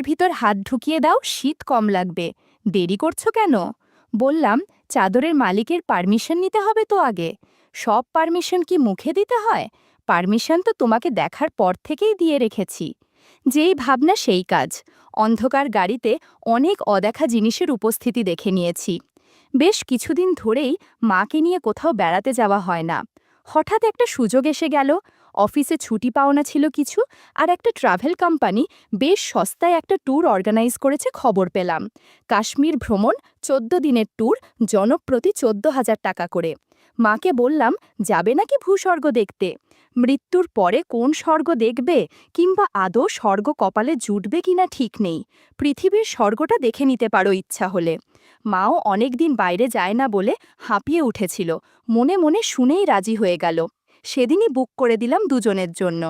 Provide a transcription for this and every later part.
ভিতর হাত ঢুকিয়ে দাও, শীত কম লাগবে। দেরি করছো কেন? বললাম, চাদরের মালিকের পারমিশন নিতে হবে তো আগে। সব পারমিশন কি মুখে দিতে হয়? পারমিশন তো তোমাকে দেখার পর থেকেই দিয়ে রেখেছি। যেই ভাবনা সেই কাজ। অন্ধকার গাড়িতে অনেক অদেখা জিনিসের উপস্থিতি দেখে নিয়েছি। বেশ কিছুদিন ধরেই মাকে নিয়ে কোথাও বেড়াতে যাওয়া হয় না। হঠাৎ একটা সুযোগ এসে গেল। অফিসে ছুটি পাওনা ছিল কিছু, আর একটা ট্রাভেল কোম্পানি বেশ সস্তায় একটা ট্যুর অর্গানাইজ করেছে খবর পেলাম। কাশ্মীর ভ্রমণ, ১৪ দিনের ট্যুর, জনপ্রতি ১৪,০০০ টাকা করে। মাকে বললাম, যাবে নাকি ভূস্বর্গ দেখতে? মৃত্যুর পরে কোন স্বর্গ দেখবে, কিংবা আদৌ স্বর্গ কপালে জুটবে কিনা ঠিক নেই। পৃথিবীর স্বর্গটা দেখে নিতে পারো ইচ্ছা হলে। মাও অনেকদিন বাইরে যায় না বলে হাঁপিয়ে উঠেছিল। মনে মনে শুনেই রাজি হয়ে গেল। সেদিনই বুক করে দিলাম দুজনের জন্য।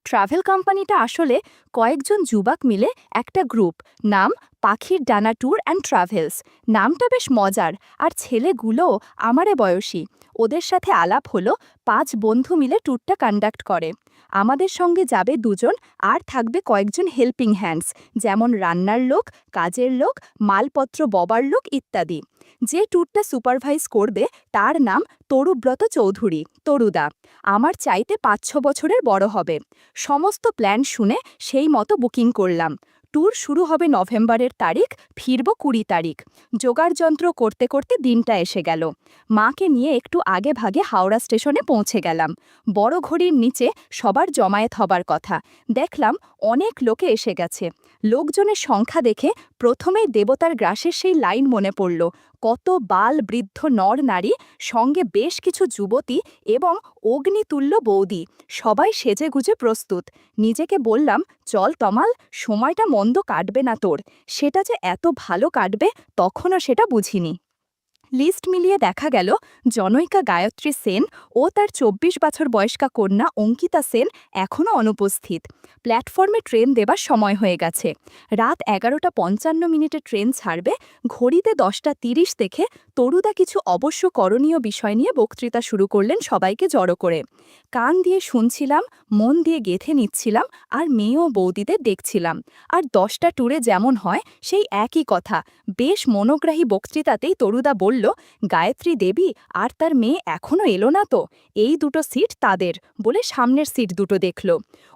ট্রাভেল কোম্পানিটা আসলে কয়েকজন যুবক মিলে একটা গ্রুপ। নাম পাখির ডানা ট্যুর অ্যান্ড ট্রাভেলস। নামটা বেশ মজার, আর ছেলেগুলোও আমারে বয়সী। ওদের সাথে আলাপ হলো, ৫ বন্ধু মিলে ট্যুরটা কন্ডাক্ট করে। আমাদের সঙ্গে যাবে দুজন, আর থাকবে কয়েকজন হেল্পিং হ্যান্ডস, যেমন রান্নার লোক, কাজের লোক, মালপত্র ববার লোক ইত্যাদি। যে ট্যুরটা সুপারভাইজ করবে তার নাম তরুব্রত চৌধুরী, তরুদা। আমার চাইতে ৫-৬ বছরের বড় হবে। সমস্ত প্ল্যান শুনে সেই মতো বুকিং করলাম। ট্যুর শুরু হবে নভেম্বরের তারিখ, ফিরব ২০ তারিখ। জোগাড়যন্ত্র করতে করতে দিনটা এসে গেল। মাকে নিয়ে একটু আগে ভাগে হাওড়া স্টেশনে পৌঁছে গেলাম। বড় ঘড়ির নিচে সবার জমায়েত হবার কথা। দেখলাম অনেক লোকে এসে গেছে। লোকজনের সংখ্যা দেখে প্রথমেই দেবতার গ্রাসের সেই লাইন মনে পড়ল। কত বাল বৃদ্ধ নর নারী, সঙ্গে বেশ কিছু যুবতী এবং অগ্নিতুল্য বৌদি, সবাই সেজেগুজে প্রস্তুত। নিজেকে বললাম, চল তমাল, সময়টা মন্দ কাটবে না তোর। সেটা যে এত ভালো কাটবে তখনও সেটা বুঝিনি। লিস্ট মিলিয়ে দেখা গেল, জনৈকা গায়ত্রী সেন ও তার ২৪ বছর বয়স্কা কন্যা অঙ্কিতা সেন এখনও অনুপস্থিত। প্ল্যাটফর্মে ট্রেন দেবার সময় হয়ে গেছে। রাত ১১:৫৫ ট্রেন ছাড়বে। ঘড়িতে ১০:৩০ দেখে তরুদা কিছু অবশ্য করণীয় বিষয় নিয়ে বক্তৃতা শুরু করলেন সবাইকে জড়ো করে। কান দিয়ে শুনছিলাম, মন দিয়ে গেঁথে নিচ্ছিলাম, আর মেয়ে ও বৌদিদের দেখছিলাম। আর ১০টা ট্যুরে যেমন হয় সেই একই কথা। বেশ মনোগ্রাহী বক্তৃতাতেই তরুদা বলল, গায়ত্রী দেবী আর তার মেয়ে এখনও এলো না তো? এই দুটো সিট তাদের, বলে সামনের সিট দুটো দেখল।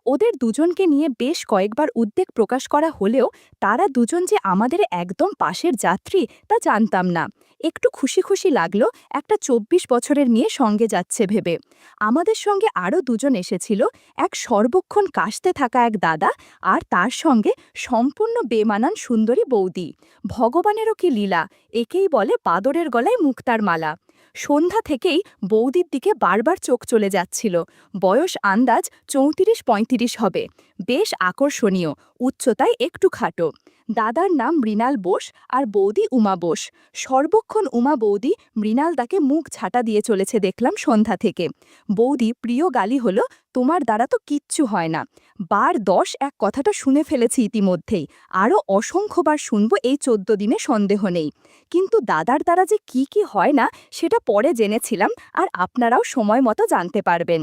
ওদের দুজনকে নিয়ে বেশ কয়েকবার উদ্বেগ প্রকাশ করা হলেও তারা দুজন যে আমাদের একদম পাশের যাত্রী তা জানতাম না। একটু খুশি খুশি লাগলো একটা ২৪ বছরের মেয়ে সঙ্গে যাচ্ছে ভেবে। আমাদের সঙ্গে আরও দুজন এসেছিল, এক সর্বক্ষণ কাশতে থাকা এক দাদা, আর তার সঙ্গে সম্পূর্ণ বেমানান সুন্দরী বৌদি। ভগবানেরও কি লীলা, একেই বলে বাদরের গলায় মুক্তার মালা। সন্ধ্যা থেকেই বৌদির দিকে বারবার চোখ চলে যাচ্ছিল। বয়স আন্দাজ ৩৪-৩৫ হবে। বেশ আকর্ষণীয়, উচ্চতায় একটু খাটো। দাদার নাম মৃণাল বোস, আর বৌদি উমা বোস। সর্বক্ষণ উমা বৌদি মৃণালদাকে মুখ ঝাঁটা দিয়ে চলেছে দেখলাম সন্ধ্যা থেকে। বৌদি প্রিয় গালি হলো, তোমার দ্বারা তো কিচ্ছু হয় না। বার ১০ এক কথাটা শুনে ফেলেছি ইতিমধ্যেই। আরও অসংখ্যবার শুনব এই ১৪ দিনে, সন্দেহ নেই। কিন্তু দাদার দ্বারা যে কি কি হয় না সেটা পরে জেনেছিলাম, আর আপনারাও সময় মতো জানতে পারবেন।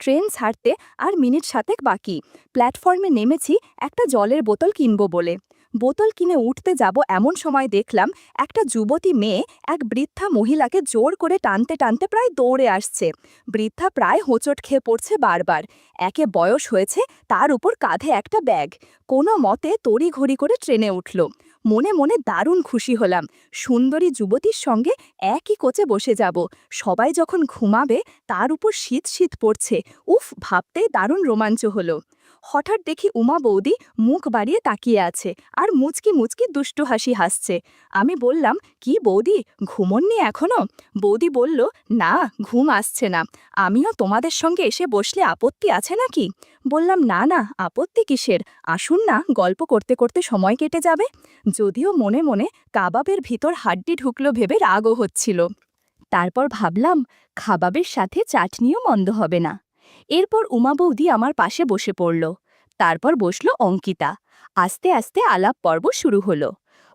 ট্রেন ছাড়তে আর মিনিট ৭ বাকি। প্ল্যাটফর্মে নেমেছি একটা জলের বোতল কিনব বলে। বোতল কিনে উঠতে যাব এমন সময় দেখলাম একটা যুবতী মেয়ে এক বৃদ্ধা মহিলাকে জোর করে টানতে টানতে প্রায় দৌড়ে আসছে। বৃদ্ধা প্রায় হোঁচট খেয়ে পড়ছে বারবার। একে বয়স হয়েছে, তার উপর কাঁধে একটা ব্যাগ। কোনো মতে তড়িঘড়ি করে ট্রেনে উঠল। মনে মনে দারুণ খুশি হলাম। সুন্দরী যুবতীর সঙ্গে একই কোচে বসে যাব। সবাই যখন ঘুমাবে তার উপর শীত শীত পড়ছে। উফ, ভাবতেই দারুণ রোমাঞ্চ হলো। হঠাৎ দেখি উমা বৌদি মুখ বাড়িয়ে তাকিয়ে আছে, আর মুচকি মুচকি দুষ্টু হাসি হাসছে। আমি বললাম, কি বৌদি, ঘুমোননি এখনো? বৌদি বলল, না, ঘুম আসছে না। আমিও তোমাদের সঙ্গে এসে বসলে আপত্তি আছে নাকি? বললাম, না না, আপত্তি কিসের, আসুন না, গল্প করতে করতে সময় কেটে যাবে। যদিও মনে মনে কাবাবের ভিতর হাড্ডি ঢুকলো ভেবে রাগও হচ্ছিল। তারপর ভাবলাম, খাবাবের সাথে চাটনিও মন্দ হবে না। এরপর উমা বৌদি আমার পাশে বসে পড়ল। তারপর বসল অঙ্কিতা। আস্তে আস্তে আলাপ পর্ব শুরু হলো।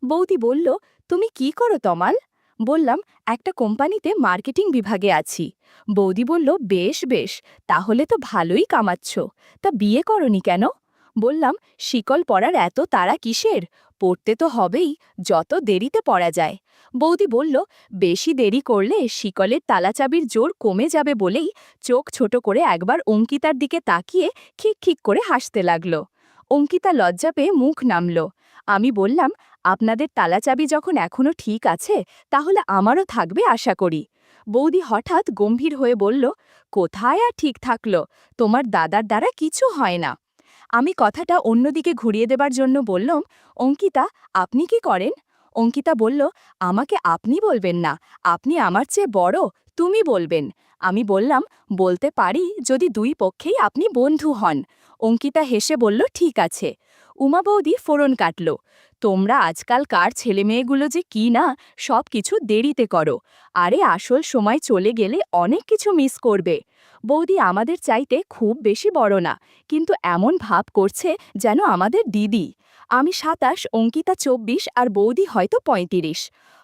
বৌদি বলল, তুমি কি করো তমাল? বললাম, একটা কোম্পানিতে মার্কেটিং বিভাগে আছি। বৌদি বলল, বেশ বেশ, তাহলে তো ভালোই কামাচ্ছ। তা বিয়ে করনি কেন? বললাম, শিকল পরার এত তাড়া কিসের? পড়তে তো হবেই, যত দেরিতে পড়া যায়। বৌদি বলল, বেশি দেরি করলে শিকলের তালাচাবির জোর কমে যাবে বলেই চোখ ছোট করে একবার অঙ্কিতার দিকে তাকিয়ে খিক খিক করে হাসতে লাগল। অঙ্কিতা লজ্জা পেয়ে মুখ নামল। আমি বললাম, আপনাদের তালাচাবি যখন এখনো ঠিক আছে তাহলে আমারও থাকবে আশা করি। বৌদি হঠাৎ গম্ভীর হয়ে বলল, কোথায় আর ঠিক থাকল, তোমার দাদার দ্বারা কিছু হয় না। আমি কথাটা অন্যদিকে ঘুরিয়ে দেবার জন্য বললাম, অঙ্কিতা, আপনি কি করেন? অঙ্কিতা বলল, আমাকে আপনি বলবেন না, আপনি আমার চেয়ে বড়, তুমি বলবেন। আমি বললাম, বলতে পারি যদি দুই পক্ষেই আপনি বন্ধু হন। অঙ্কিতা হেসে বলল, ঠিক আছে। উমা বৌদি ফোড়ন কাটল, তোমরা আজকালকার ছেলেমেয়েগুলো যে কি না, সব কিছু দেরিতে করো, আরে আসল সময় চলে গেলে অনেক কিছু মিস করবে। বৌদি আমাদের চাইতে খুব বেশি বড় না, কিন্তু এমন ভাব করছে যেন আমাদের দিদি। আমি ২৭, অঙ্কিতা ২৪ আর বৌদি হয়তো ৩৫।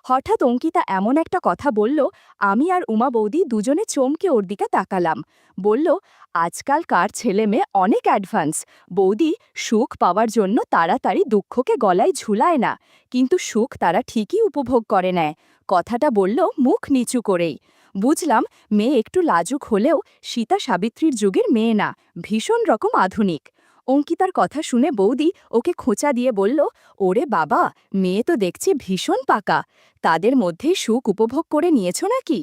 হঠাৎ অঙ্কিতা এমন একটা কথা বলল, আমি আর উমা বৌদি দুজনে চমকে ওর দিকে তাকালাম। বলল, আজকালকার ছেলে মেয়ে অনেক অ্যাডভান্স। বৌদি, সুখ পাওয়ার জন্য তাড়াতাড়ি দুঃখকে গলায় ঝুলায় না, কিন্তু সুখ তারা ঠিকই উপভোগ করে নেয়। কথাটা বলল মুখ নিচু করেই। বুঝলাম, মেয়ে একটু লাজুক হলেও সীতা সাবিত্রীর যুগের মেয়ে না, ভীষণ রকম আধুনিক। অঙ্কিতার কথা শুনে বৌদি ওকে খোঁচা দিয়ে বলল, ওরে বাবা, মেয়ে তো দেখছি ভীষণ পাকা, তাদের মধ্যে সুখ উপভোগ করে নিয়েছ নাকি?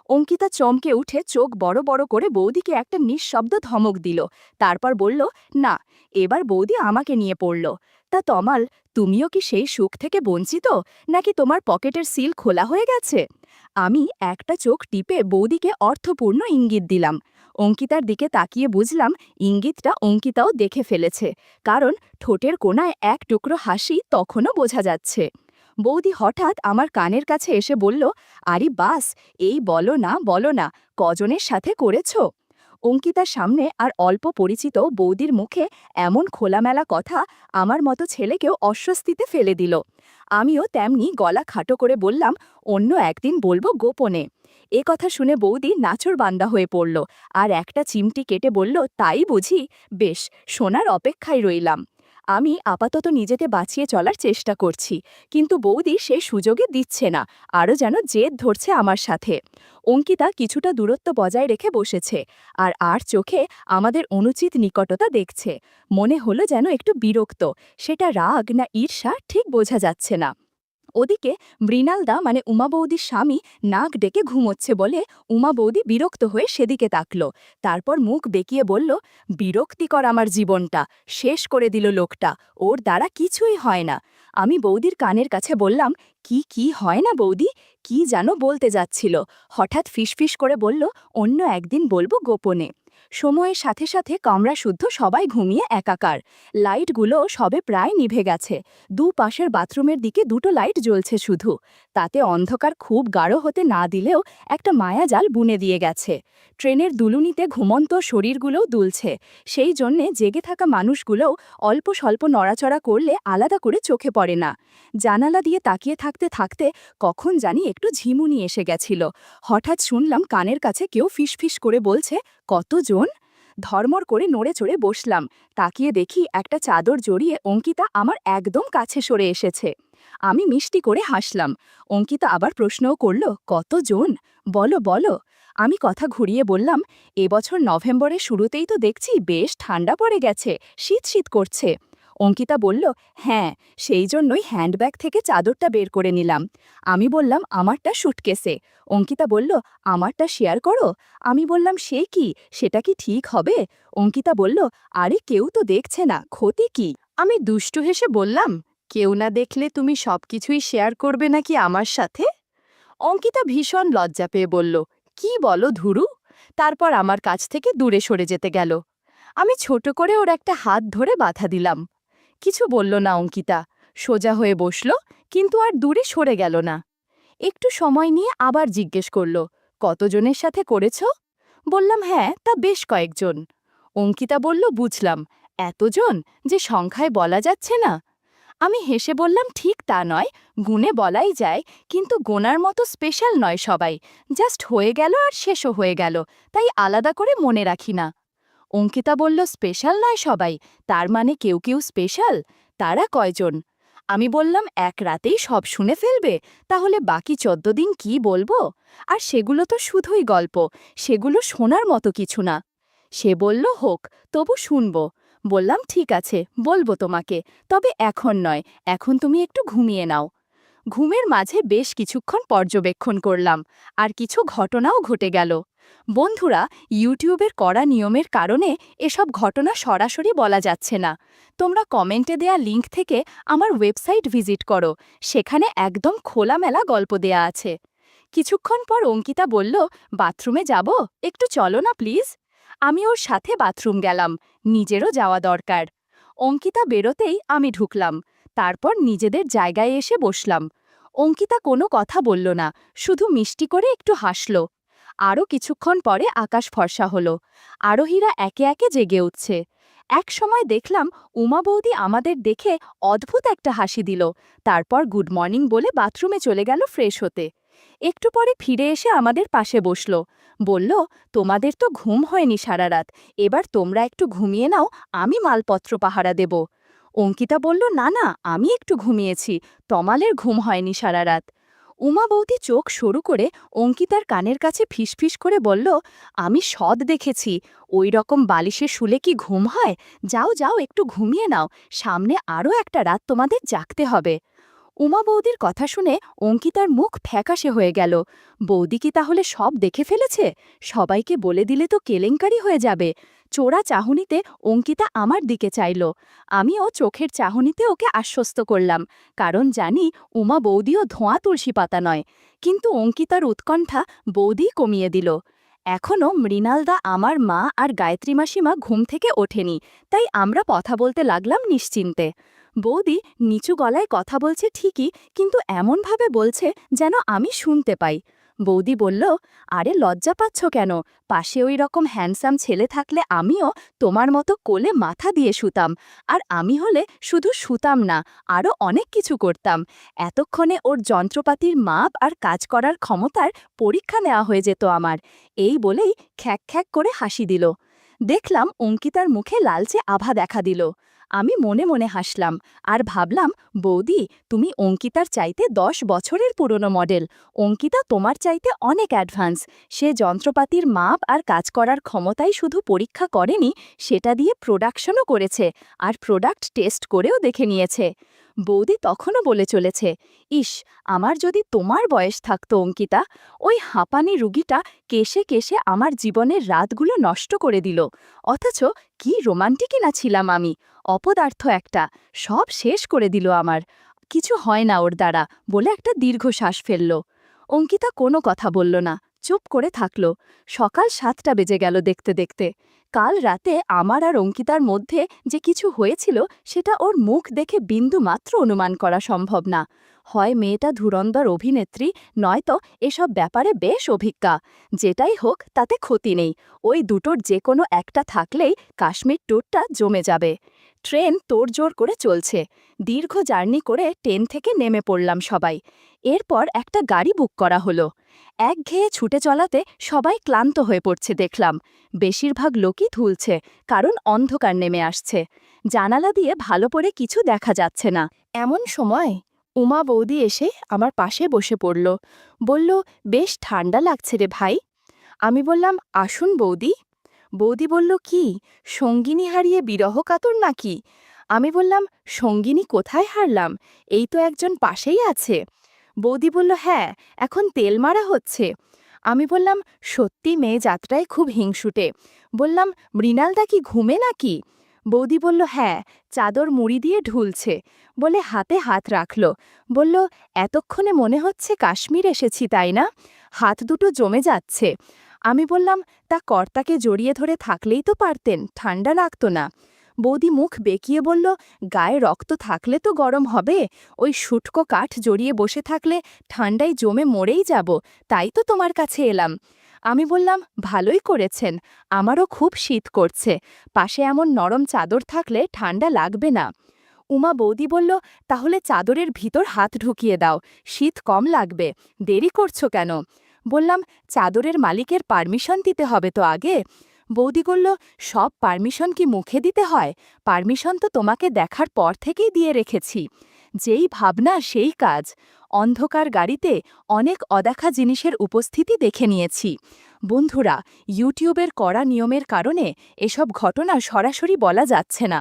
অঙ্কিতা চমকে উঠে চোখ বড় বড় করে বৌদিকে একটা নিঃশব্দ ধমক দিল, তারপর বলল, না, এবার বৌদি আমাকে নিয়ে পড়ল। তা তমাল, তুমিও কি সেই সুখ থেকে বঞ্চিত, নাকি তোমার পকেটের সিল খোলা হয়ে গেছে? আমি একটা চোখ টিপে বৌদিকে অর্থপূর্ণ ইঙ্গিত দিলাম। অঙ্কিতার দিকে তাকিয়ে বুঝলাম ইঙ্গিতটা অঙ্কিতাও দেখে ফেলেছে, কারণ ঠোঁটের কোণায় এক টুকরো হাসি তখনও বোঝা যাচ্ছে। বৌদি হঠাৎ আমার কানের কাছে এসে বলল, আরে বাস, এই বলো না, কজনের সাথে করেছ? অঙ্কিতার সামনে আর অল্প পরিচিত বৌদির মুখে এমন খোলামেলা কথা আমার মতো ছেলেকেও অস্বস্তিতে ফেলে দিল। আমিও তেমনি গলা খাটো করে বললাম, অন্য একদিন বলবো গোপনে। এ কথা শুনে বৌদি নাছোড়বান্দা হয়ে পড়ল আর একটা চিমটি কেটে বলল, তাই বুঝি, বেশ, শোনার অপেক্ষায় রইলাম। আমি আপাতত নিজেকে বাঁচিয়ে চলার চেষ্টা করছি, কিন্তু বৌদি সে সুযোগে দিচ্ছে না, আরও যেন জেদ ধরছে আমার সাথে। অঙ্কিতা কিছুটা দূরত্ব বজায় রেখে বসেছে, আর চোখে আমাদের অনুচিত নিকটতা দেখছে। মনে হলো যেন একটু বিরক্ত, সেটা রাগ না ঈর্ষা ঠিক বোঝা যাচ্ছে না। ওদিকে মৃণালদা মানে উমা বৌদির স্বামী নাক ডেকে ঘুমোচ্ছে বলে উমা বৌদি বিরক্ত হয়ে সেদিকে তাকল, তারপর মুখ বেঁকিয়ে বলল, বিরক্তিকর আমার জীবনটা, শেষ করে দিল লোকটা, ওর দ্বারা কিছুই হয় না। আমি বৌদির কানের কাছে বললাম, কি হয় না বৌদি, কি যেন বলতে যাচ্ছিল, হঠাৎ ফিসফিস করে বলল, অন্য একদিন বলবো গোপনে। সময়ের সাথে সাথে কামরা শুদ্ধ সবাই ঘুমিয়ে একাকার। লাইটগুলো সবে প্রায় নিভে গেছে, দুপাশের বাথরুমের দিকে দুটো লাইট জ্বলছে শুধু, তাতে অন্ধকার খুব গাঢ় হতে না দিলেও একটা মায়াজাল বুনে দিয়ে গেছে। ট্রেনের দুলুনিতে ঘুমন্ত শরীরগুলোও দুলছে, সেই জন্যে জেগে থাকা মানুষগুলোও অল্প স্বল্প নড়াচড়া করলে আলাদা করে চোখে পড়ে না। জানালা দিয়ে তাকিয়ে থাকতে থাকতে কখন জানি একটু ঝিমুনি এসে গেছিল। হঠাৎ শুনলাম কানের কাছে কেউ ফিসফিস করে বলছে, কতজন? ধর্মর করে নড়ে চড়ে বসলাম, তাকিয়ে দেখি একটা চাদর জড়িয়ে অঙ্কিতা আমার একদম কাছে সরে এসেছে। আমি মিষ্টি করে হাসলাম। অঙ্কিতা আবার প্রশ্নও করল, কতজন? বলো বলো। আমি কথা ঘুরিয়ে বললাম, এবছর নভেম্বরের শুরুতেই তো দেখছি বেশ ঠান্ডা পড়ে গেছে, শীত শীত করছে। অঙ্কিতা বলল, হ্যাঁ, সেই জন্যই হ্যান্ডব্যাগ থেকে চাদরটা বের করে নিলাম। আমি বললাম, আমারটা সুটকেসে। অঙ্কিতা বলল, আমারটা শেয়ার করো। আমি বললাম, সে কি, সেটা কি ঠিক হবে? অঙ্কিতা বলল, আরে কেউ তো দেখছে না, ক্ষতি কি? আমি দুষ্টু হেসে বললাম, কেউ না দেখলে তুমি সবকিছুই শেয়ার করবে নাকি আমার সাথে? অঙ্কিতা ভীষণ লজ্জা পেয়ে বলল, কি বলো ধুরু? তারপর আমার কাছ থেকে দূরে সরে যেতে গেল। আমি ছোট করে ওর একটা হাত ধরে বাধা দিলাম। কিছু বলল না অঙ্কিতা, সোজা হয়ে বসল, কিন্তু আর দূরে সরে গেল না। একটু সময় নিয়ে আবার জিজ্ঞেস করল, কতজনের সাথে করেছ? বললাম, হ্যাঁ, তা বেশ কয়েকজন। অঙ্কিতা বলল, বুঝলাম, এতজন যে সংখ্যায় বলা যাচ্ছে না। আমি হেসে বললাম, ঠিক তা নয়, গুণে বলাই যায়, কিন্তু গোনার মতো স্পেশাল নয় সবাই, জাস্ট হয়ে গেল আর শেষও হয়ে গেল, তাই আলাদা করে মনে রাখি না। অঙ্কিতা বলল, স্পেশাল নয় সবাই। তার মানে কেউ কেউ স্পেশাল? তারা কয়জন? আমি বললাম, এক রাতেই সব শুনে ফেলবে? তাহলে বাকি 14 দিন কি বলবো? আর সেগুলো তো শুধুই গল্প, সেগুলো শোনার মতো কিছু না। সে বলল, হোক, তবু শুনব। বললাম, ঠিক আছে, বলবো তোমাকে, তবে এখন নয়, এখন তুমি একটু ঘুমিয়ে নাও। ঘুমের মাঝে বেশ কিছুক্ষণ পর্যবেক্ষণ করলাম, আর কিছু ঘটনাও ঘটে গেল। বন্ধুরা, ইউটিউবের কড়া নিয়মের কারণে এসব ঘটনা সরাসরি বলা যাচ্ছে না। তোমরা কমেন্টে দেয়া লিংক থেকে আমার ওয়েবসাইট ভিজিট করো, সেখানে একদম খোলামেলা গল্প দেয়া আছে। কিছুক্ষণ পর অঙ্কিতা বলল, বাথরুমে যাব, একটু চলো না প্লিজ। আমি ওর সাথে বাথরুম গেলাম, নিজেরও যাওয়া দরকার। অঙ্কিতা বেরোতেই আমি ঢুকলাম, তারপর নিজেদের জায়গায় এসে বসলাম। অঙ্কিতা কোনো কথা বলল না, শুধু মিষ্টি করে একটু হাসল। আরও কিছুক্ষণ পরে আকাশ ফর্সা হলো, আরোহীরা একে একে জেগে উঠছে। এক সময় দেখলাম উমা বৌদি আমাদের দেখে অদ্ভুত একটা হাসি দিল, তারপর গুড মর্নিং বলে বাথরুমে চলে গেল ফ্রেশ হতে। একটু পরে ফিরে এসে আমাদের পাশে বসল, বলল, তোমাদের তো ঘুম হয়নি সারা রাত, এবার তোমরা একটু ঘুমিয়ে নাও, আমি মালপত্র পাহারা দেব। অঙ্কিতা বলল, না না, আমি একটু ঘুমিয়েছি, তমালের ঘুম হয়নি সারা রাত। উমা বৌদি চোখ সরু করে অঙ্কিতার কানের কাছে ফিসফিস করে বলল, আমি সদ দেখেছি, ওই রকম বালিশে শুলে কি ঘুম হয়? যাও যাও, একটু ঘুমিয়ে নাও, সামনে আরও একটা রাত তোমাদের জাগতে হবে। উমা বৌদির কথা শুনে অঙ্কিতার মুখ ফ্যাকাশে হয়ে গেল। বৌদি কি তাহলে সব দেখে ফেলেছে? সবাইকে বলে দিলে তো কেলেঙ্কারি হয়ে যাবে। চোরা চাহনিতে অঙ্কিতা আমার দিকে চাইল। আমিও চোখের চাহনিতে ওকে আশ্বস্ত করলাম, কারণ জানি উমা বৌদিও ধোঁয়া তুলসী পাতা নয়। কিন্তু অঙ্কিতার উৎকণ্ঠা বৌদি কমিয়ে দিল। এখনও মৃণালদা, আমার মা আর গায়ত্রী মাসিমা ঘুম থেকে ওঠেনি, তাই আমরা কথা বলতে লাগলাম নিশ্চিন্তে। বৌদি নিচু গলায় কথা বলছে ঠিকই, কিন্তু এমনভাবে বলছে যেন আমি শুনতে পাই। বৌদি বলল, আরে লজ্জা পাচ্ছ কেন? পাশে ওই রকম হ্যান্ডসাম ছেলে থাকলে আমিও তোমার মতো কোলে মাথা দিয়ে শুতাম। আর আমি হলে শুধু শুতাম না, আরও অনেক কিছু করতাম। এতক্ষণে ওর যন্ত্রপাতির মাপ আর কাজ করার ক্ষমতার পরীক্ষা নেওয়া হয়ে যেত আমার। এই বলেই খ্যাক খ্যাক করে হাসি দিল। দেখলাম অঙ্কিতার মুখে লালচে আভা দেখা দিল। আমি মনে মনে হাসলাম আর ভাবলাম, বৌদি, তুমি অঙ্কিতার চাইতে 10 বছরের পুরনো মডেল। অঙ্কিতা তোমার চাইতে অনেক অ্যাডভান্স। সে যন্ত্রপাতির মাপ আর কাজ করার ক্ষমতাই শুধু পরীক্ষা করেনি, সেটা দিয়ে প্রোডাকশনও করেছে, আর প্রোডাক্ট টেস্ট করেও দেখে নিয়েছে। বৌদি তখনও বলে চলেছে, ইস, আমার যদি তোমার বয়স থাকতো অঙ্কিতা। ওই হাঁপানি রুগীটা কেশে কেশে আমার জীবনের রাতগুলো নষ্ট করে দিল। অথচ কি রোমান্টিকই না ছিলাম আমি। অপদার্থ একটা, সব শেষ করে দিল আমার। কিছু হয় না ওর দ্বারা, বলে একটা দীর্ঘশ্বাস ফেলল। অঙ্কিতা কোনো কথা বলল না, চুপ করে থাকল। সকাল 7টা বেজে গেল দেখতে দেখতে। কাল রাতে আমার আর অঙ্কিতার মধ্যে যে কিছু হয়েছিল, সেটা ওর মুখ দেখে বিন্দু মাত্র অনুমান করা সম্ভব না। হয় মেয়েটা ধুরন্ধর অভিনেত্রী, নয়তো এসব ব্যাপারে বেশ অভিজ্ঞা। যেটাই হোক, তাতে ক্ষতি নেই। ওই দুটোর যে কোনো একটা থাকলেই কাশ্মীর ট্যুরটা জমে যাবে। ট্রেন তোড়জোড় করে চলছে। দীর্ঘ জার্নি করে ট্রেন থেকে নেমে পড়লাম সবাই। এরপর একটা গাড়ি বুক করা হলো। একঘেয়ে ছুটে চলাতে সবাই ক্লান্ত হয়ে পড়ছে দেখলাম। বেশিরভাগ লোকই ধুলছে, কারণ অন্ধকার নেমে আসছে। জানালা দিয়ে ভালো করে কিছু দেখা যাচ্ছে না। এমন সময় উমা বৌদি এসে আমার পাশে বসে পড়ল। বলল, বেশ ঠান্ডা লাগছে রে ভাই। আমি বললাম, আসুন বৌদি। বৌদি বলল, কি সঙ্গিনী হারিয়ে বিরহ কাতর নাকি? আমি বললাম, সঙ্গিনী কোথায় হারলাম, এই তো একজন পাশেই আছে। বৌদি বলল, হ্যাঁ, এখন তেল মারা হচ্ছে। আমি বললাম, সত্যি মেয়ে যাত্রায় খুব হিংসুটে। বললাম, মৃণালদা কি ঘুমে নাকি? বৌদি বলল, হ্যাঁ, চাদর মুড়ি দিয়ে ঢুলছে। বলে হাতে হাত রাখল। বলল, এতক্ষণে মনে হচ্ছে কাশ্মীর এসেছি তাই না? হাত দুটো জমে যাচ্ছে। আমি বললাম, তা কর্তাকে জড়িয়ে ধরে থাকলেই তো পারতেন, ঠান্ডা লাগতো না। বৌদি মুখ বেঁকিয়ে বলল, গায়ে রক্ত থাকলে তো গরম হবে, ওই শুটকো কাঠ জড়িয়ে বসে থাকলে ঠান্ডায় জমে মরেই যাব, তাই তো তোমার কাছে এলাম। আমি বললাম, ভালোই করেছেন, আমারও খুব শীত করছে, পাশে এমন নরম চাদর থাকলে ঠান্ডা লাগবে না। উমা বৌদি বলল, তাহলে চাদরের ভিতর হাত ঢুকিয়ে দাও, শীত কম লাগবে, দেরি করছো কেন? বললাম, চাদরের মালিকের পারমিশন দিতে হবে তো আগে। বৌদি বলল, সব পারমিশন কি মুখে দিতে হয়? পারমিশন তো তোমাকে দেখার পর থেকেই দিয়ে রেখেছি। যেই ভাবনা সেই কাজ। অন্ধকার গাড়িতে অনেক অদেখা জিনিসের উপস্থিতি দেখে নিয়েছি। বন্ধুরা, ইউটিউবের কড়া নিয়মের কারণে এসব ঘটনা সরাসরি বলা যাচ্ছে না।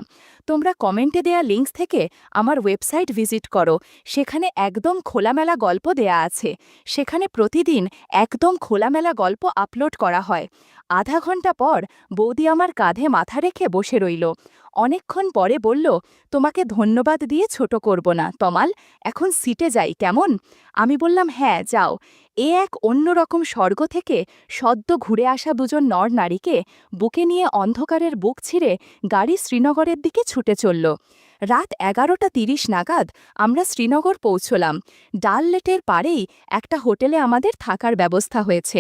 তোমরা কমেন্টে দেয়া লিঙ্কস থেকে আমার ওয়েবসাইট ভিজিট করো, সেখানে একদম খোলামেলা গল্প দেয়া আছে। সেখানে প্রতিদিন একদম খোলামেলা গল্প আপলোড করা হয়। আধা ঘন্টা পর বৌদি আমার কাঁধে মাথা রেখে বসে রইল। অনেকক্ষণ পরে বলল, তোমাকে ধন্যবাদ দিয়ে ছোট করব না তমাল, এখন সিটে যাই কেমন? আমি বললাম, হ্যাঁ যাও। এক অন্যরকম স্বর্গ থেকে সদ্য ঘুরে আসা দুজন নর নারীকে বুকে নিয়ে অন্ধকারের বুক ছিঁড়ে গাড়ি শ্রীনগরের দিকে ছুটে চলল। রাত 11:30 নাগাদ আমরা শ্রীনগর পৌঁছলাম। ডাল লেকের পাড়েই একটা হোটেলে আমাদের থাকার ব্যবস্থা হয়েছে।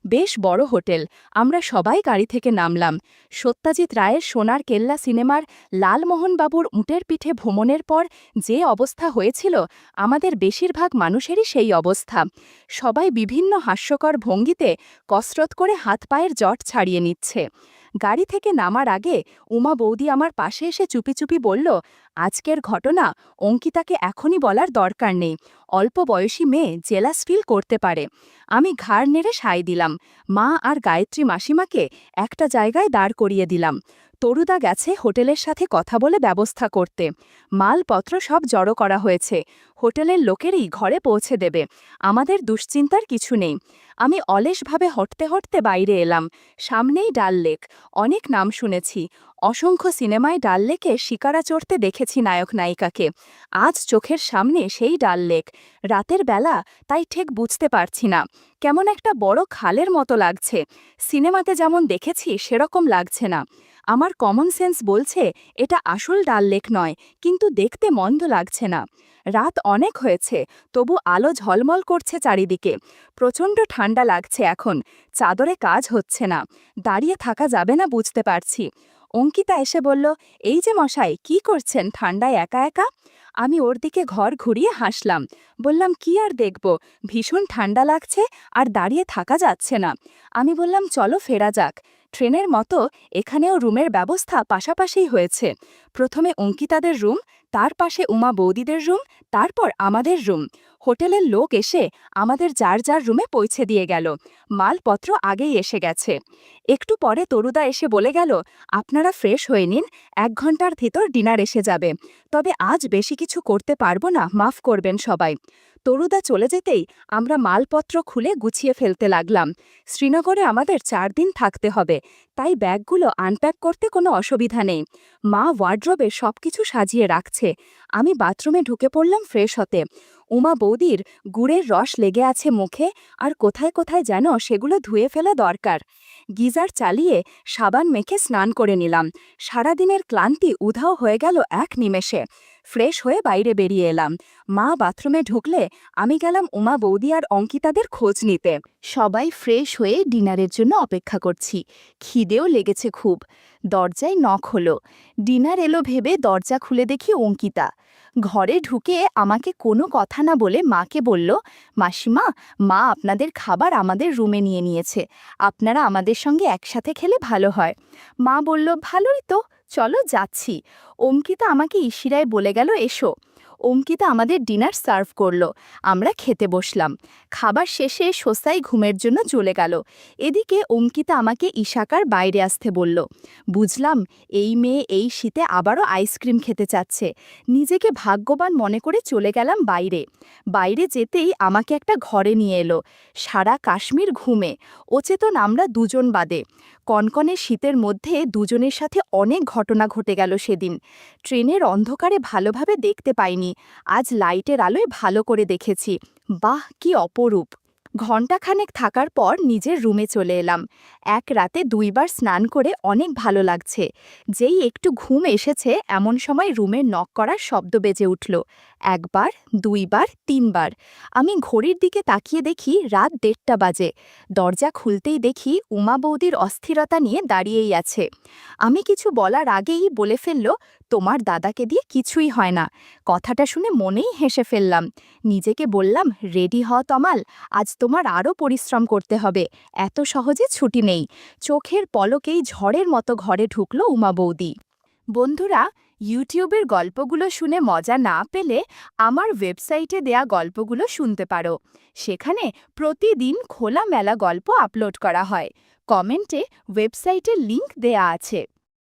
বেশ বড় হোটেল। আমরা সবাই গাড়ি থেকে নামলাম। সত্যজিৎ রায়ের সোনার কেল্লা সিনেমার লালমোহনবাবুর উটের পিঠে ভ্রমণের পর যে অবস্থা হয়েছিল, আমাদের বেশিরভাগ মানুষেরই সেই অবস্থা। সবাই বিভিন্ন হাস্যকর ভঙ্গিতে কসরত করে হাত পায়ের জট ছাড়িয়ে নিচ্ছে। গাড়ি থেকে নামার আগে উমা বৌদি আমার পাশে এসে চুপি চুপি বলল, আজকের ঘটনা অঙ্কিতাকে এখনই বলার দরকার নেই। অল্প বয়সী মেয়ে জেলাস ফিল করতে পারে। আমি ঘাড় নেড়ে সায় দিলাম। মা আর গায়ত্রী মাসিমাকে একটা জায়গায় দাঁড় করিয়ে দিলাম। তরুদা গেছে হোটেলের সাথে কথা বলে ব্যবস্থা করতে। মালপত্র সব জড়ো করা হয়েছে। হোটেলের লোকেরই ঘরে পৌঁছে দেবে। আমাদের দুশ্চিন্তার কিছু নেই। আমি অলসভাবে হটতে হটতে বাইরে এলাম। সামনেই ডাল লেক। অনেক নাম শুনেছি। অসংখ্য সিনেমায় ডাল লেকে শিকারা চড়তে দেখেছি নায়ক নায়িকাকে। আজ চোখের সামনে সেই ডাল লেক। রাতের বেলা তাই ঠিক বুঝতে পারছি না। কেমন একটা বড় খালের মতো লাগছে। সিনেমাতে যেমন দেখেছি সেরকম লাগছে না। আমার কমন সেন্স বলছে এটা আসল ডাল লেক নয়, কিন্তু দেখতে মন্দ লাগছে না। রাত অনেক হয়েছে, তবু আলো ঝলমল করছে চারিদিকে। প্রচণ্ড ঠান্ডা লাগছে এখন। চাদরে কাজ হচ্ছে না। দাঁড়িয়ে থাকা যাবে না বুঝতে পারছি। অঙ্কিতা এসে বলল, এই যে মশাই, কি করছেন ঠান্ডায় একা একা? আমি ওর দিকে ঘর ঘুরিয়ে হাসলাম। বললাম, কি আর দেখব, ভীষণ ঠান্ডা লাগছে আর দাঁড়িয়ে থাকা যাচ্ছে না। আমি বললাম, চলো ফেরা যাক। ট্রেনের মতো এখানেও রুমের ব্যবস্থা পাশাপাশিই হয়েছে। প্রথমে অঙ্কিতাদের রুম, তার পাশে উমা বৌদিদের রুম, তারপর আমাদের রুম। হোটেলের লোক এসে আমাদের যার যার রুমে পৌঁছে দিয়ে গেল। মালপত্র আগেই এসে গেছে। একটু পরে তরুদা এসে বলে গেল, আপনারা ফ্রেশ হয়ে নিন, 1 ঘন্টার ভিতর ডিনার এসে যাবে। তবে আজ বেশি কিছু করতে পারবো না, মাফ করবেন সবাই। তরুদা চলে যেতেই আমরা মালপত্র খুলে গুছিয়ে ফেলতে লাগলাম। শ্রীনগরে আমাদের 4 দিন থাকতে হবে, তাই ব্যাগগুলো আনপ্যাক করতে কোনো অসুবিধা নেই। মা ওয়ার্ড্রোবে সবকিছু সাজিয়ে রাখছে। আমি বাথরুমে ঢুকে পড়লাম ফ্রেশ হতে। উমা বৌদির গুড়ের রস লেগে আছে মুখে, আর কোথায় কোথায় যেন সেগুলো ধুয়ে ফেলা দরকার। গিজার চালিয়ে সাবান মেখে স্নান করে নিলাম। সারাদিনের ক্লান্তি উধাও হয়ে গেল এক নিমেষে। ফ্রেশ হয়ে বাইরে বেরিয়ে এলাম। মা বাথরুমে ঢুকলে আমি গেলাম উমা বৌদি আর অঙ্কিতাদের খোঁজ নিতে। সবাই ফ্রেশ হয়ে ডিনারের জন্য অপেক্ষা করছি। খিদেও লেগেছে খুব। দরজায় নক হলো। ডিনার এলো ভেবে দরজা খুলে দেখি অঙ্কিতা। ঘরে ঢুকে আমাকে কোনো কথা না বলে মাকে বলল, মাসিমা, মা আপনাদের খাবার আমাদের রুমে নিয়ে নিয়েছে। আপনারা আমাদের সঙ্গে একসাথে খেলে ভালো হয়। মা বলল, ভালোই তো, চলো যাচ্ছি। অঙ্কিতা আমাকে ইশিরায় বলে গেল, এসো। অঙ্কিতা আমাদের ডিনার সার্ভ করলো। আমরা খেতে বসলাম। খাবার শেষে সোসাই ঘুমের জন্য চলে গেল। এদিকে অঙ্কিতা আমাকে ইশাকার বাইরে আসতে বলল। বুঝলাম এই মেয়ে এই শীতে আবারও আইসক্রিম খেতে চাচ্ছে। নিজেকে ভাগ্যবান মনে করে চলে গেলাম বাইরে। বাইরে যেতেই আমাকে একটা ঘরে নিয়ে এলো। সারা কাশ্মীর ঘুমে, অচেতন আমরা দুজন বাদে। কনকনে শীতের মধ্যে দুজনের সাথে অনেক ঘটনা ঘটে গেল সেদিন। ট্রেনের অন্ধকারে ভালোভাবে দেখতে পাইনি। আজ লাইটের আলোয় ভালো করে দেখেছি। বাহ, কি অপরূপ! ঘণ্টাখানেক থাকার পর নিজের রুমে চলে এলাম। এক রাতে 2 বার স্নান করে অনেক ভালো লাগছে। যেই একটু ঘুম এসেছে এমন সময় রুমের নক করার শব্দ বেজে উঠল। 1 বার, 2 বার, 3 বার। আমি ঘড়ির দিকে তাকিয়ে দেখি রাত 1:30 বাজে। দরজা খুলতেই দেখি উমা বৌদির অস্থিরতা নিয়ে দাঁড়িয়েই আছে। আমি কিছু বলার আগেই বলে ফেলল, তোমার দাদাকে দিয়ে কিছুই হয় না। কথাটা শুনে মনেই হেসে ফেললাম। নিজেকে বললাম, রেডি হ তমাল, আজ তোমার আরও পরিশ্রম করতে হবে, এত সহজে ছুটি নেই। চোখের পলকেই ঝড়ের মতো ঘরে ঢুকল উমা বৌদি। বন্ধুরা, ইউটিউবের গল্পগুলো শুনে মজা না পেলে আমার ওয়েবসাইটে দেয়া গল্পগুলো শুনতে পারো। সেখানে প্রতিদিন খোলামেলা গল্প আপলোড করা হয়। কমেন্টে ওয়েবসাইটের লিংক দেয়া আছে।